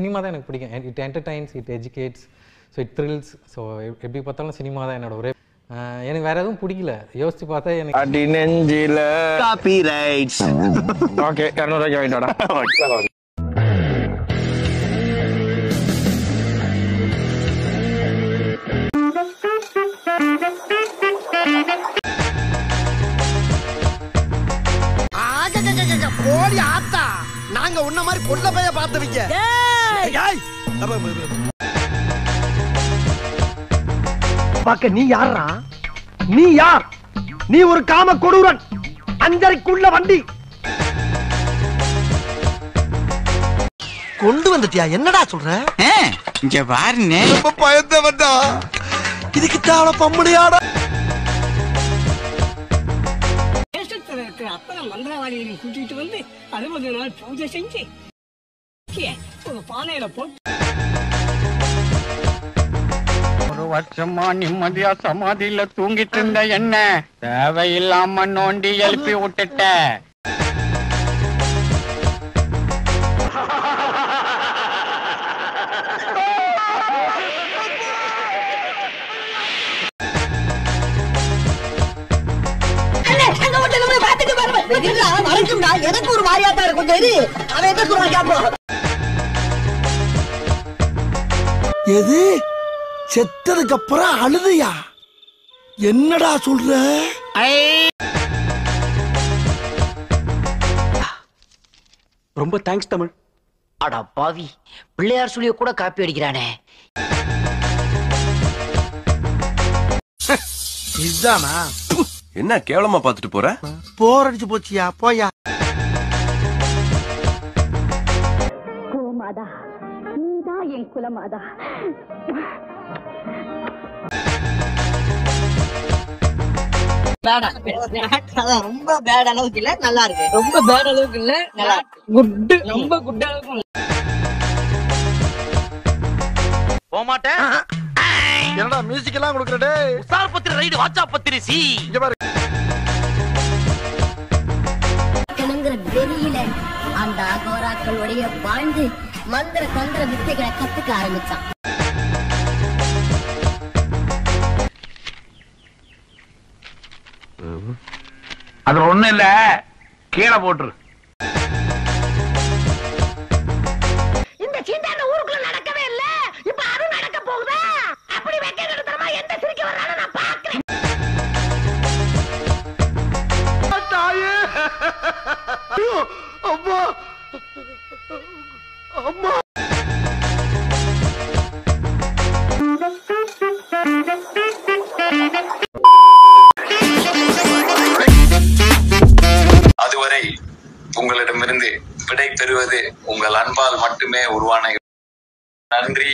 Cinema தான் எனக்கு பிடிக்கும். It entertains, it educates, so it thrills. So எப்படி பார்த்தாலும் சினிமா தான் என்னோட ஒரே. எனக்கு வேற எதுவும் பிடிக்கல. யோசிச்சு பார்த்தா எனக்கு அடி நெஞ்சில காப்பிரைட்ஸ். ஓகே 200 ரூபாய்க்கு வாங்கிட்டோடா. போடி ஆத்தா, நாங்க உன்ன மாதிரி பொண்ண பைய பார்த்தவங்க. பாக்க நீ யாரா? நீ யார்? நீ ஒரு காம கொடூரன், அஞ்சரைக்குள்ள வண்டி கொண்டு வந்துட்டியா? என்னடா சொல்ற? இங்க பாருங்க, ரொம்ப பயந்த வந்தா இதுக்கு தாவள பம்முடியாடா. அப்ப மந்திரவாதிகளை கூட்டிட்டு வந்து 60 நாள் பூஜை செஞ்சு ஒரு பானையில போட்டு ஒரு வருஷமா நிம்மதியா சமாதியில தூங்கிட்டு இருந்த என்ன தேவையில்லாம நோண்டி எழுப்பி விட்டுட்ட. எனக்கு ஒரு மாதிரியாத்தா இருக்கும். அவன் என்ன சொல்றான் கேப்போம். எது செத்ததுக்கு அப்புறம் அழுதையா? என்னடா சொல்ற? ரொம்ப தேங்க்ஸ் தமிழ். அடா பாவி, பிள்ளையார் சொல்லிய கூட காப்பி அடிக்கிறானே. இதுதானா? என்ன கேவலமா பாத்துட்டு போற? போர் அடிச்சு போச்சியா? போயா. கோமாதா, நீதான் என் குலமாதா. ரொம்ப பேட் அளவுக்கு இல்ல, நல்லா இருக்கு. ரொம்ப பேட் அளவுக்கு இல்ல, நல்லா குட், ரொம்ப குட் அளவுக்கு. போமாட்டேன். என்னடா மியூசிக் எல்லாம் கொடுக்கறடே? உசார் பத்திரி ரைடு, வாட்சா பத்திரி சி. இங்க பாரு. வெளியில அந்த அகோராக்களுடைய வாழ்ந்து மந்திர தந்திர வித்தைகளை கத்துக்க ஆரம்பிச்சான். அது ஒண்ணு இல்ல, கீழே போட்டுரு. இந்த சீண்டாண்ட ஊருக்குள்ள நடக்கவே இல்ல, இப்ப அது நடக்க போகுதா? அப்படி வெக்க நடத்துறமா எந்த சிரிக்க வர்றானு நான் பாக்குறேன். அம்மா அம்மா. அதுவரை உங்களிடமிருந்து விடை பெறுவது உங்கள் அன்பால் மட்டுமே உருவான. நன்றி.